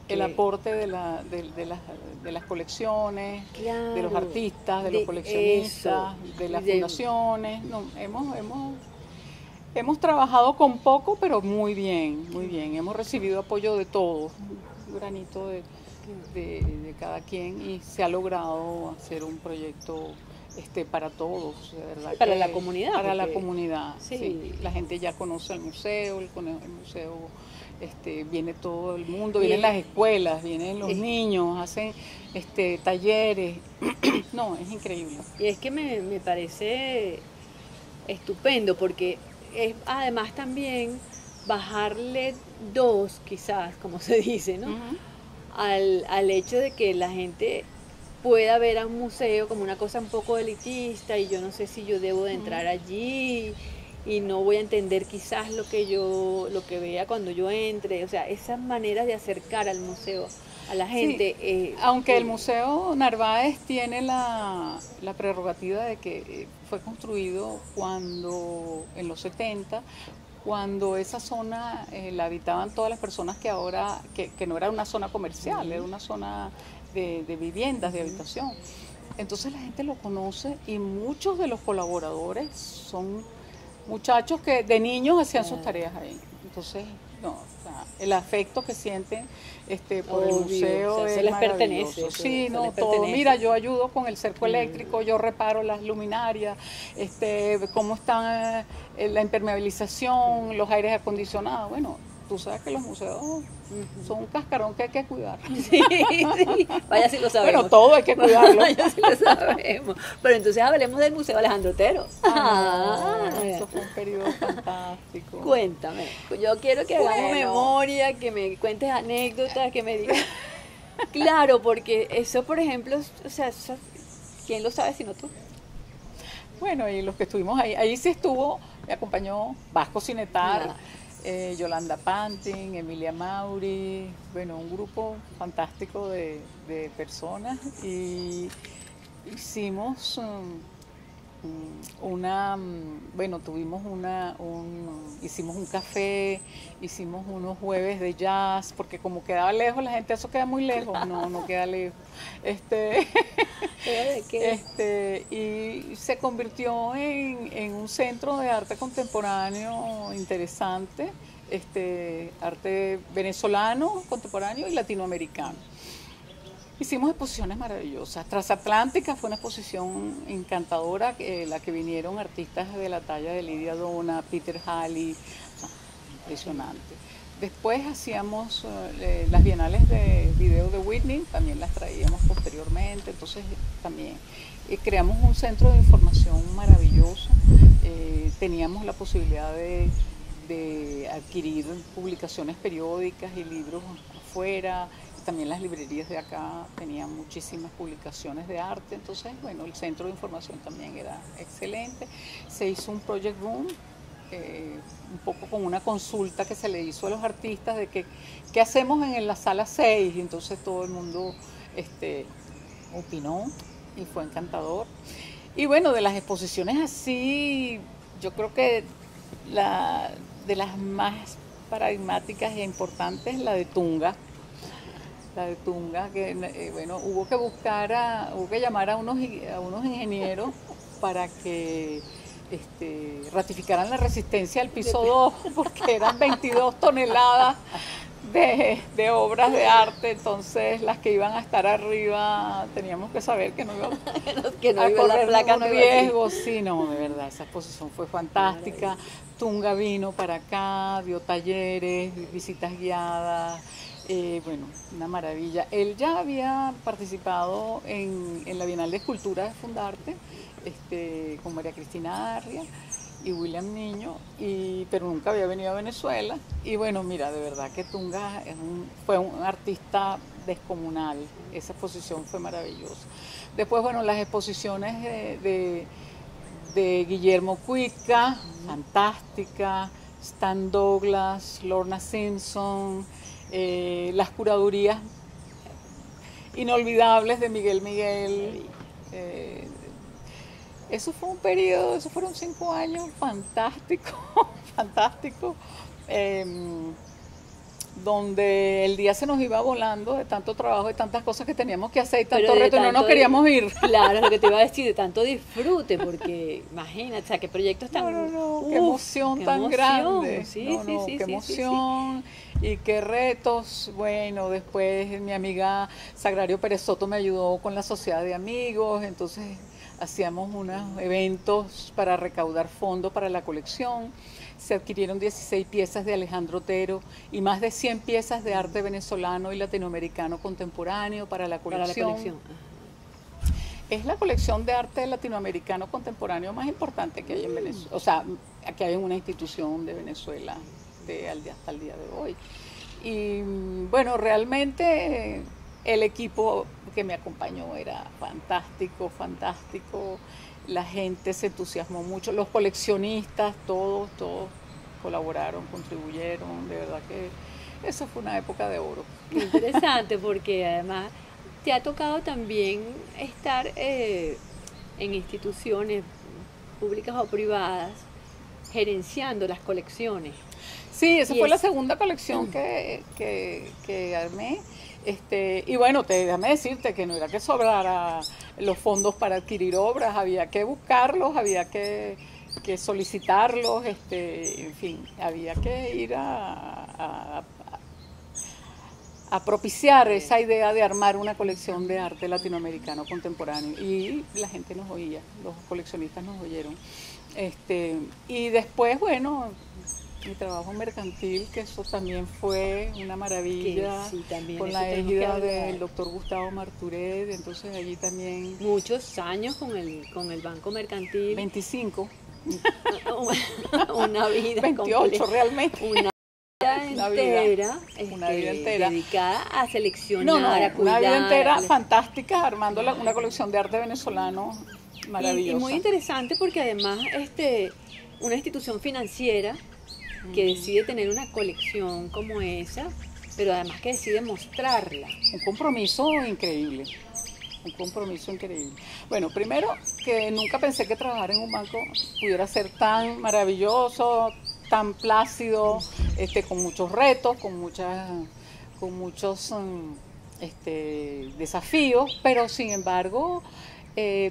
[SPEAKER 1] El aporte de las colecciones,
[SPEAKER 2] claro,
[SPEAKER 1] de los artistas, de los coleccionistas, de las fundaciones. No, hemos trabajado con poco, pero muy bien. Hemos recibido apoyo de todos, un granito de cada quien y se ha logrado hacer un proyecto para todos, de verdad.
[SPEAKER 2] Para la comunidad.
[SPEAKER 1] Para la comunidad, sí. La gente ya conoce el museo, el museo, viene todo el mundo, vienen las escuelas, vienen los niños, hacen talleres. No, es increíble.
[SPEAKER 2] Y es que me parece estupendo porque es además también bajarle quizás, como se dice, ¿no? Al hecho de que la gente pueda ver a un museo como una cosa un poco elitista y yo no sé si yo debo de entrar allí y no voy a entender quizás lo que vea cuando yo entre. O sea, esas maneras de acercar al museo a la gente.
[SPEAKER 1] Sí, aunque el Museo Narváez tiene la prerrogativa de que fue construido cuando, en los 70, cuando esa zona la habitaban todas las personas que ahora, que no era una zona comercial, era una zona de viviendas, de habitación. Entonces la gente lo conoce y muchos de los colaboradores son muchachos que de niños hacían sus tareas ahí. Entonces, no, o sea, el afecto que sienten por el museo,
[SPEAKER 2] o sea,
[SPEAKER 1] es
[SPEAKER 2] se les
[SPEAKER 1] maravilloso.
[SPEAKER 2] pertenece.
[SPEAKER 1] Sí,
[SPEAKER 2] se
[SPEAKER 1] no,
[SPEAKER 2] les
[SPEAKER 1] todo.
[SPEAKER 2] pertenece.
[SPEAKER 1] Mira, yo ayudo con el cerco eléctrico, yo reparo las luminarias, cómo están la impermeabilización, los aires acondicionados. Bueno, tú sabes que los museos son un cascarón que hay que cuidar.
[SPEAKER 2] Sí, sí, vaya si lo sabemos.
[SPEAKER 1] Bueno, todo hay que cuidarlo.
[SPEAKER 2] Vaya si lo sabemos. Pero entonces hablemos del Museo Alejandro Otero.
[SPEAKER 1] Eso fue un periodo fantástico.
[SPEAKER 2] Cuéntame, yo quiero que hagamos memoria, que me cuentes anécdotas, que me digas. Claro, porque eso, por ejemplo, o sea, eso, ¿quién lo sabe sino tú?
[SPEAKER 1] Bueno, y los que estuvimos ahí sí estuvo, me acompañó Vasco Cinetar, Yolanda Pantin, Emilia Mauri, bueno, un grupo fantástico de personas, y hicimos hicimos un café, hicimos unos jueves de jazz, porque como quedaba lejos la gente, eso queda muy lejos, no queda lejos. Y se convirtió en un centro de arte contemporáneo interesante, arte venezolano, contemporáneo y latinoamericano. Hicimos exposiciones maravillosas. Transatlántica fue una exposición encantadora, la que vinieron artistas de la talla de Lidia Donna, Peter Halley, impresionante. Después hacíamos las bienales de video de Whitney, también las traíamos posteriormente, entonces también creamos un centro de información maravilloso. Teníamos la posibilidad de adquirir publicaciones periódicas y libros afuera. También las librerías de acá tenían muchísimas publicaciones de arte, entonces, bueno, el centro de información también era excelente. Se hizo un project room, un poco con una consulta que se le hizo a los artistas de qué hacemos en la sala 6, y entonces todo el mundo opinó y fue encantador. Y bueno, de las exposiciones así, yo creo que de las más paradigmáticas e importantes, la de Tunga, que bueno, hubo que llamar a unos ingenieros para que ratificaran la resistencia al piso 2, porque eran 22 toneladas de obras de arte, entonces las que iban a estar arriba teníamos que saber que no iban a correr ningún riesgo. Sí, no, de verdad, esa exposición fue fantástica. Tunga vino para acá, dio talleres, visitas guiadas. Bueno, una maravilla. Él ya había participado en la Bienal de Escultura de Fundarte, con María Cristina Arria y William Niño, pero nunca había venido a Venezuela. Y bueno, mira, de verdad que Tunga fue un artista descomunal. Esa exposición fue maravillosa. Después, bueno, las exposiciones de Guillermo Cuica, fantástica, Stan Douglas, Lorna Simpson, las curadurías inolvidables de Miguel Miguel. Eso fue un periodo, eso fueron 5 años fantásticos, fantásticos, donde el día se nos iba volando de tanto trabajo, de tantas cosas que teníamos que hacer y tanto reto, y no nos queríamos ir.
[SPEAKER 2] Claro, es lo que te iba a decir, de tanto disfrute, porque imagínate, o sea, qué proyectos tan...
[SPEAKER 1] qué emoción tan grande.
[SPEAKER 2] Sí,
[SPEAKER 1] qué emoción. Y qué retos. Bueno, después mi amiga Sagrario Pérez Soto me ayudó con la sociedad de amigos, entonces hacíamos unos eventos para recaudar fondos para la colección. Se adquirieron 16 piezas de Alejandro Otero y más de 100 piezas de arte venezolano y latinoamericano contemporáneo para la colección. Es la colección de arte latinoamericano contemporáneo más importante que hay en Venezuela, o sea, que hay en una institución de Venezuela hasta el día de hoy. Y bueno, realmente el equipo que me acompañó era fantástico, fantástico. La gente se entusiasmó mucho, los coleccionistas, todos colaboraron, contribuyeron, de verdad que eso fue una época de oro.
[SPEAKER 2] Qué interesante, porque además te ha tocado también estar en instituciones públicas o privadas gerenciando las colecciones.
[SPEAKER 1] Sí, esa fue la segunda colección que armé. Y bueno, déjame decirte que no era que sobrara los fondos para adquirir obras, había que buscarlos, había que solicitarlos, en fin, había que ir a propiciar esa idea de armar una colección de arte latinoamericano contemporáneo, y la gente nos oía, los coleccionistas nos oyeron. Y después, bueno, mi trabajo mercantil, que eso también fue una maravilla,
[SPEAKER 2] sí,
[SPEAKER 1] con la égida del doctor Gustavo Marturet, entonces allí también...
[SPEAKER 2] Muchos años con el Banco Mercantil.
[SPEAKER 1] 25.
[SPEAKER 2] Una vida
[SPEAKER 1] 28 realmente.
[SPEAKER 2] Una vida entera dedicada a seleccionar, a cuidar.
[SPEAKER 1] Una vida entera fantástica, armando una colección de arte venezolano maravillosa.
[SPEAKER 2] Y muy interesante porque además una institución financiera que decide tener una colección como esa, pero además que decide mostrarla.
[SPEAKER 1] Un compromiso increíble. Bueno, primero que nunca pensé que trabajar en un banco pudiera ser tan maravilloso, tan plácido, con muchos retos, con muchos desafíos, pero sin embargo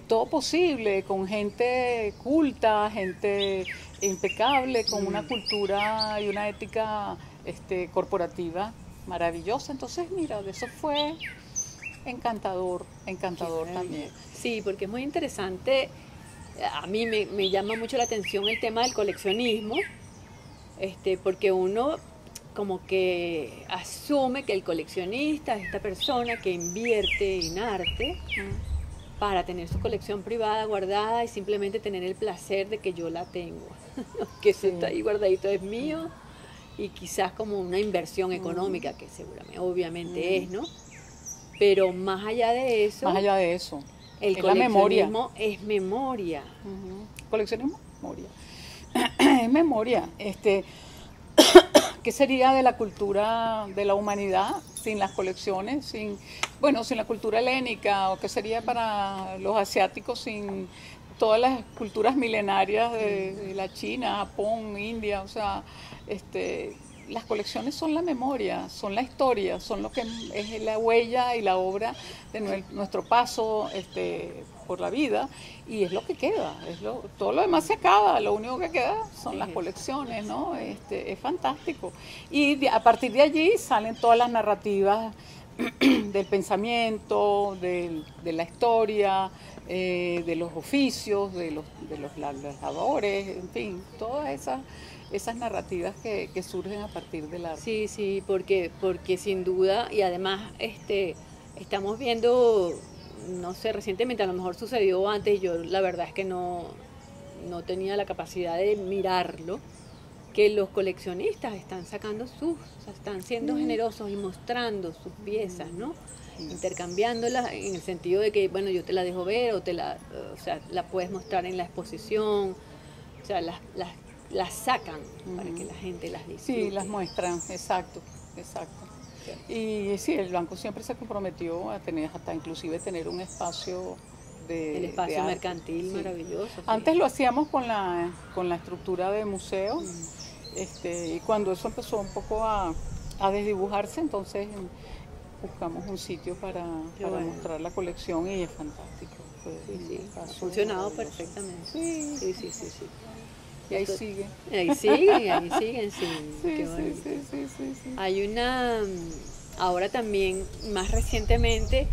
[SPEAKER 1] todo posible, con gente culta, gente impecable, con una cultura y una ética corporativa maravillosa. Entonces, mira, de eso fue encantador también.
[SPEAKER 2] Sí, porque es muy interesante. A mí me llama mucho la atención el tema del coleccionismo, porque uno como que asume que el coleccionista es esta persona que invierte en arte para tener su colección privada guardada y simplemente tener el placer de que yo la tengo, que eso está ahí guardadito, es mío, y quizás como una inversión económica, que seguramente, obviamente es, ¿no? Pero más allá de eso, el coleccionismo es memoria.
[SPEAKER 1] Coleccionismo, memoria. Es memoria. ¿Qué sería de la cultura de la humanidad sin las colecciones, sin la cultura helénica, o qué sería para los asiáticos sin todas las culturas milenarias de la China, Japón, India? O sea, las colecciones son la memoria, son la historia, son lo que es la huella y la obra de nuestro paso por la vida, y es lo que queda, todo lo demás se acaba, lo único que queda son las colecciones, ¿no? Es fantástico. Y a partir de allí salen todas las narrativas del pensamiento, de la historia, de los oficios, de los labores, en fin, todas esas narrativas que surgen a partir del arte.
[SPEAKER 2] Sí, porque sin duda, y además estamos viendo, no sé, recientemente, a lo mejor sucedió antes, yo la verdad es que no tenía la capacidad de mirarlo, que los coleccionistas están sacando están siendo generosos y mostrando sus piezas, ¿no? Intercambiándolas en el sentido de que, bueno, yo te la dejo ver o la puedes mostrar en la exposición, o sea, las sacan para que la gente las disfrute.
[SPEAKER 1] Sí, las muestran, exacto. Y sí, el banco siempre se comprometió a tener, hasta inclusive tener un espacio
[SPEAKER 2] el espacio mercantil, sí, maravilloso. Sí.
[SPEAKER 1] Antes lo hacíamos con la estructura de museo, y cuando eso empezó un poco a desdibujarse, entonces buscamos un sitio para mostrar la colección, y es fantástico.
[SPEAKER 2] Ha funcionado perfectamente. Sí.
[SPEAKER 1] Y ahí siguen.
[SPEAKER 2] Ahí siguen, sí.
[SPEAKER 1] Sí.
[SPEAKER 2] Hay ahora también, más recientemente,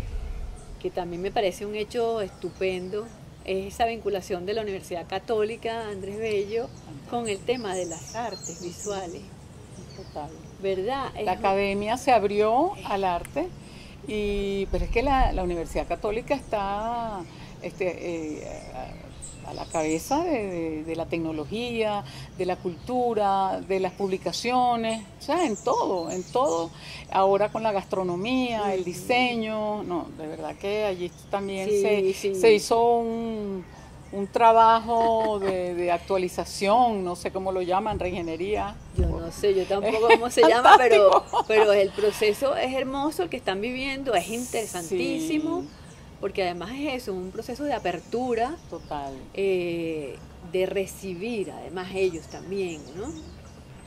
[SPEAKER 2] que también me parece un hecho estupendo, es esa vinculación de la Universidad Católica Andrés Bello con el tema de las artes visuales.
[SPEAKER 1] Total.
[SPEAKER 2] ¿Verdad?
[SPEAKER 1] La academia se abrió al arte, pero es que la Universidad Católica está a la cabeza de la tecnología, de la cultura, de las publicaciones, o sea, en todo, ahora con la gastronomía, el diseño, no, de verdad que allí también se hizo un trabajo de actualización, no sé cómo lo llaman, reingeniería.
[SPEAKER 2] Yo no sé, yo tampoco cómo se llama, pero el proceso es hermoso, el que están viviendo es interesantísimo,
[SPEAKER 1] Sí.
[SPEAKER 2] porque además es eso, un proceso de apertura,
[SPEAKER 1] Total.
[SPEAKER 2] de recibir, además ellos también, ¿no?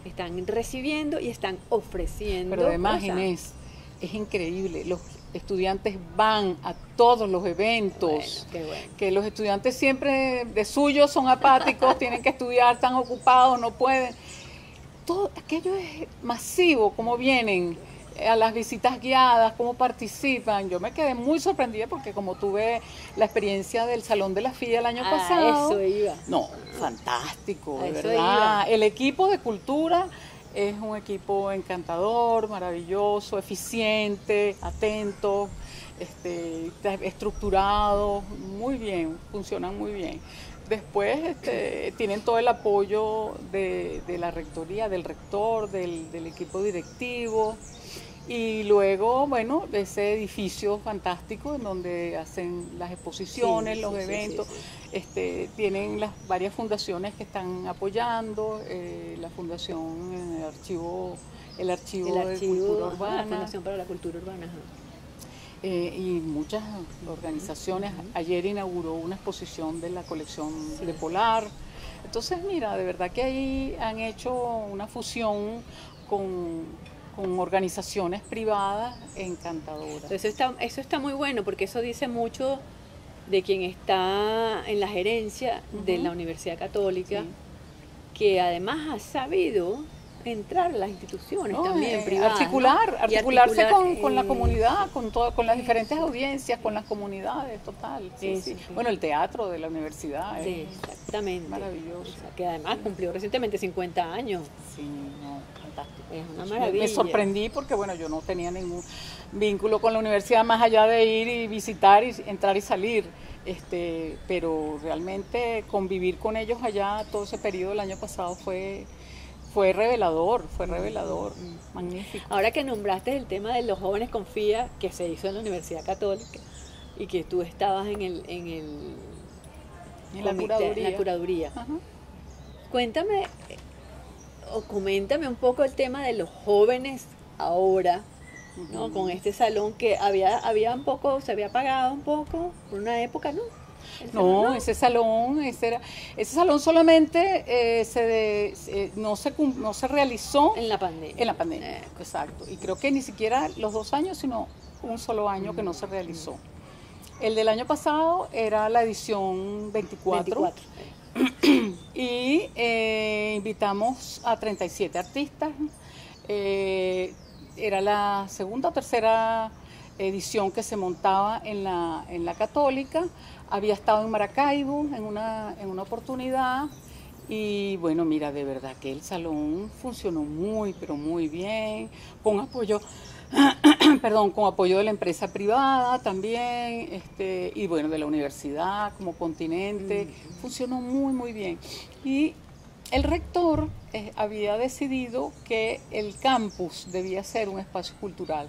[SPEAKER 2] Están recibiendo y están ofreciendo.
[SPEAKER 1] Pero además,
[SPEAKER 2] cosas.
[SPEAKER 1] Inés, es increíble, los estudiantes van a todos los eventos.
[SPEAKER 2] Bueno, qué bueno.
[SPEAKER 1] Que los estudiantes siempre de suyo son apáticos, tienen que estudiar, están ocupados, no pueden. Todo aquello es masivo, cómo vienen a las visitas guiadas, cómo participan. Yo me quedé muy sorprendida porque como tuve la experiencia del Salón de la FIA el año pasado.
[SPEAKER 2] Eso iba.
[SPEAKER 1] No, fantástico,
[SPEAKER 2] A
[SPEAKER 1] de
[SPEAKER 2] eso
[SPEAKER 1] verdad.
[SPEAKER 2] iba.
[SPEAKER 1] El equipo de cultura es un equipo encantador, maravilloso, eficiente, atento, estructurado, muy bien, funcionan muy bien. Después tienen todo el apoyo de la rectoría, del rector, del equipo directivo. Y luego, bueno, ese edificio fantástico en donde hacen las exposiciones,
[SPEAKER 2] Sí,
[SPEAKER 1] los
[SPEAKER 2] sí, sí,
[SPEAKER 1] eventos.
[SPEAKER 2] sí.
[SPEAKER 1] Tienen las varias fundaciones que están apoyando, la fundación, el archivo de cultura
[SPEAKER 2] La
[SPEAKER 1] urbana.
[SPEAKER 2] Fundación para la Cultura Urbana. Ajá.
[SPEAKER 1] Y muchas organizaciones. Ayer inauguró una exposición de la colección de Polar. Entonces, mira, de verdad que ahí han hecho una fusión con organizaciones privadas encantadoras.
[SPEAKER 2] Eso está muy bueno porque eso dice mucho de quien está en la gerencia de la Universidad Católica,
[SPEAKER 1] Sí.
[SPEAKER 2] que además ha sabido entrar a las instituciones
[SPEAKER 1] No,
[SPEAKER 2] también privadas.
[SPEAKER 1] articularse
[SPEAKER 2] articular,
[SPEAKER 1] con la comunidad, con las diferentes
[SPEAKER 2] eso.
[SPEAKER 1] audiencias, con las comunidades, total. Sí,
[SPEAKER 2] Eso,
[SPEAKER 1] sí.
[SPEAKER 2] sí.
[SPEAKER 1] Bueno, el teatro de la universidad
[SPEAKER 2] Sí,
[SPEAKER 1] es
[SPEAKER 2] exactamente.
[SPEAKER 1] maravilloso.
[SPEAKER 2] O sea, que además cumplió recientemente 50 años.
[SPEAKER 1] Sí, no, fantástico.
[SPEAKER 2] Es una
[SPEAKER 1] Me
[SPEAKER 2] maravilla.
[SPEAKER 1] sorprendí porque, bueno, yo no tenía ningún vínculo con la universidad más allá de ir y visitar y entrar y salir. Pero realmente convivir con ellos allá todo ese periodo el año pasado fue revelador, magnífico.
[SPEAKER 2] Ahora que nombraste el tema de los jóvenes con FIA que se hizo en la Universidad Católica y que tú estabas en
[SPEAKER 1] la curaduría.
[SPEAKER 2] en la curaduría.
[SPEAKER 1] Ajá.
[SPEAKER 2] Cuéntame o coméntame un poco el tema de los jóvenes ahora, ¿no? Con este salón que había un poco, se había apagado un poco por una época, ¿no?
[SPEAKER 1] No, ese salón solamente no se realizó
[SPEAKER 2] En la pandemia.
[SPEAKER 1] en la pandemia, exacto. Y creo que ni siquiera los 2 años, sino un solo año que no se realizó. El del año pasado era la edición 24. Y invitamos a 37 artistas. Era la segunda o tercera edición que se montaba en la Católica. Había estado en Maracaibo en una oportunidad. Y bueno, mira, de verdad que el salón funcionó muy, pero muy bien, con apoyo, con apoyo de la empresa privada también, y bueno, de la universidad como continente, funcionó muy, muy bien. Y el rector había decidido que el campus debía ser un espacio cultural.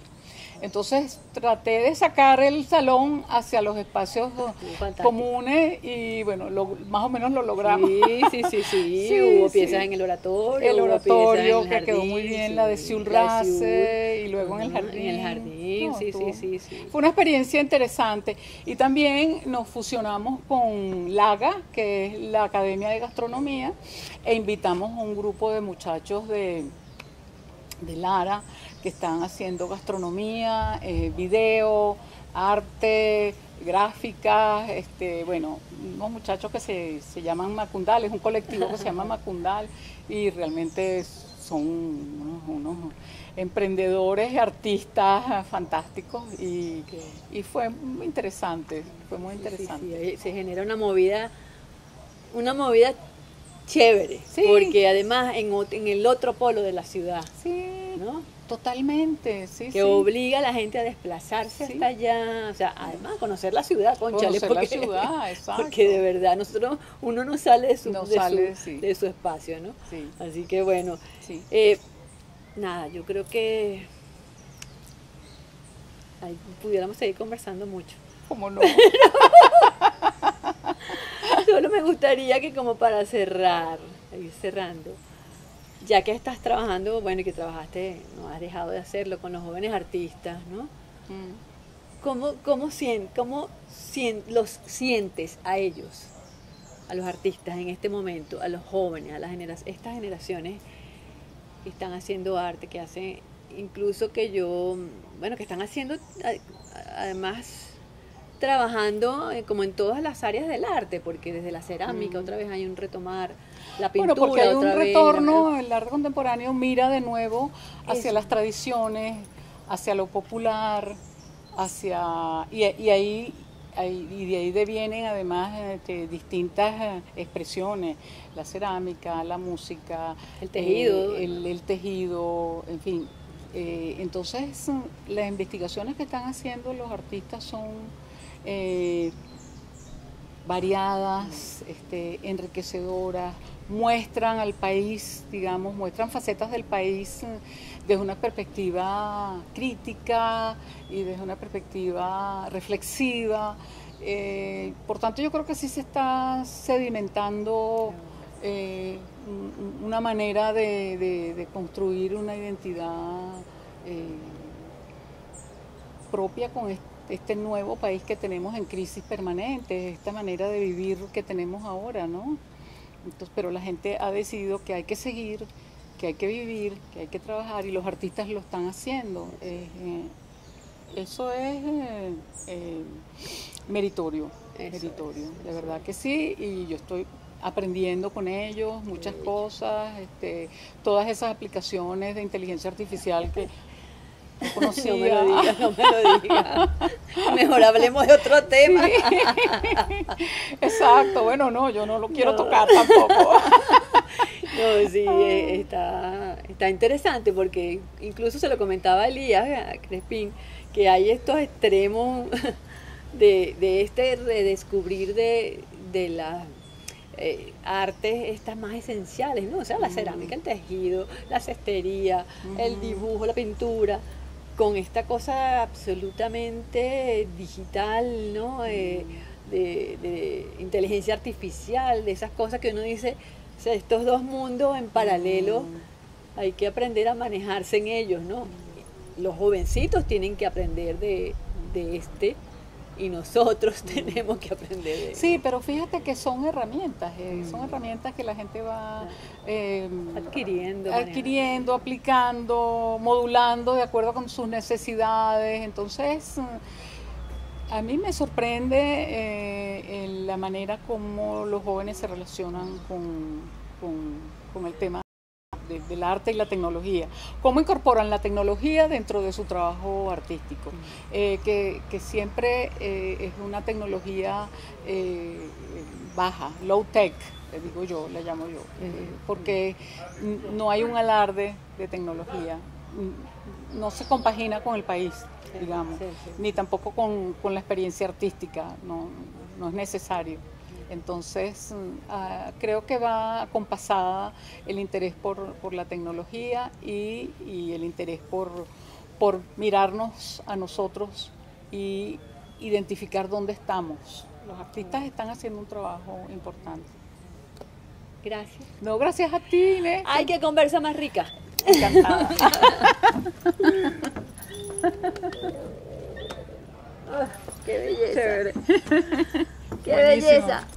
[SPEAKER 1] Entonces traté de sacar el salón hacia los espacios comunes y bueno, más o menos lo logramos.
[SPEAKER 2] Sí. Sí, hubo piezas en el oratorio.
[SPEAKER 1] El oratorio
[SPEAKER 2] hubo piezas en el
[SPEAKER 1] que quedó
[SPEAKER 2] jardín,
[SPEAKER 1] muy bien,
[SPEAKER 2] sí,
[SPEAKER 1] la de Siul Race y luego en el jardín.
[SPEAKER 2] En el jardín,
[SPEAKER 1] No,
[SPEAKER 2] sí.
[SPEAKER 1] Fue una experiencia interesante y también nos fusionamos con LAGA, que es la Academia de Gastronomía, e invitamos a un grupo de muchachos de Lara que están haciendo gastronomía, video, arte, gráficas, unos muchachos que se llaman Macundal, es un colectivo que se llama Macundal y realmente son unos emprendedores, artistas fantásticos y fue muy interesante,
[SPEAKER 2] Sí, se genera una movida chévere,
[SPEAKER 1] Sí.
[SPEAKER 2] porque además en el otro polo de la ciudad,
[SPEAKER 1] Sí,
[SPEAKER 2] ¿no?
[SPEAKER 1] totalmente, sí,
[SPEAKER 2] Que obliga a la gente a desplazarse
[SPEAKER 1] Sí.
[SPEAKER 2] hasta allá, o sea, además conocer la ciudad, cónchale,
[SPEAKER 1] Conocer la ciudad, exacto.
[SPEAKER 2] porque de verdad uno no sale de su,
[SPEAKER 1] No
[SPEAKER 2] de
[SPEAKER 1] sale,
[SPEAKER 2] su,
[SPEAKER 1] sí.
[SPEAKER 2] de su espacio, ¿no?
[SPEAKER 1] Sí.
[SPEAKER 2] Así que bueno,
[SPEAKER 1] Sí.
[SPEAKER 2] nada, yo creo que pudiéramos seguir conversando mucho.
[SPEAKER 1] ¿Cómo no?
[SPEAKER 2] Solo me gustaría que como para cerrar, ir cerrando, ya que estás trabajando, bueno, y que trabajaste, no has dejado de hacerlo con los jóvenes artistas, ¿no? ¿Cómo los sientes a ellos, a los artistas en este momento, a los jóvenes, a estas generaciones que están haciendo arte, que hacen, incluso que están haciendo, además, trabajando como en todas las áreas del arte, porque desde la cerámica otra vez hay un retomar, la pintura
[SPEAKER 1] porque hay un
[SPEAKER 2] otra vez,
[SPEAKER 1] retorno, el arte contemporáneo mira de nuevo hacia las tradiciones, hacia lo popular, y de ahí devienen además distintas expresiones, la cerámica, la música,
[SPEAKER 2] el tejido,
[SPEAKER 1] el tejido, en fin. Entonces, las investigaciones que están haciendo los artistas son variadas, enriquecedoras, muestran al país, digamos, muestran facetas del país desde una perspectiva crítica y desde una perspectiva reflexiva. Por tanto, yo creo que sí se está sedimentando una manera de construir una identidad propia con este nuevo país que tenemos en crisis permanente, esta manera de vivir que tenemos ahora, ¿no? Entonces, pero la gente ha decidido que hay que seguir, que hay que vivir, que hay que trabajar, y los artistas lo están haciendo. Eso es meritorio, meritorio, de verdad que sí, y yo estoy aprendiendo con ellos muchas cosas, todas esas aplicaciones de inteligencia artificial que conocía.
[SPEAKER 2] No me lo digas, no me lo digas. Mejor hablemos de otro tema.
[SPEAKER 1] Sí. Exacto, bueno, no, yo no lo quiero tocar tampoco.
[SPEAKER 2] No, sí, está interesante porque incluso se lo comentaba a Elías a Crespín, que hay estos extremos de este redescubrir de las artes estas más esenciales, ¿no? O sea, la cerámica, el tejido, la cestería, el dibujo, la pintura, con esta cosa absolutamente digital, ¿no? De inteligencia artificial, de esas cosas que uno dice, o sea, estos dos mundos en paralelo, hay que aprender a manejarse en ellos, ¿no? Los jovencitos tienen que aprender de y nosotros tenemos que aprender de
[SPEAKER 1] Sí, pero fíjate que son herramientas que la gente va adquiriendo, aplicando, modulando de acuerdo con sus necesidades. Entonces, a mí me sorprende la manera como los jóvenes se relacionan con el tema del arte y la tecnología, cómo incorporan la tecnología dentro de su trabajo artístico, que siempre es una tecnología baja, low tech, le digo yo, le llamo yo, porque no hay un alarde de tecnología, no se compagina con el país, digamos, ni tampoco con la experiencia artística, no es necesario. Entonces, creo que va acompasada el interés por la tecnología y el interés por mirarnos a nosotros y identificar dónde estamos. Los artistas están haciendo un trabajo importante.
[SPEAKER 2] Gracias.
[SPEAKER 1] No, gracias a ti, Inés.
[SPEAKER 2] ¡Ay, qué conversa más rica!
[SPEAKER 1] Encantada.
[SPEAKER 2] ¡Qué belleza!
[SPEAKER 1] Chévere.
[SPEAKER 2] ¡Qué belleza!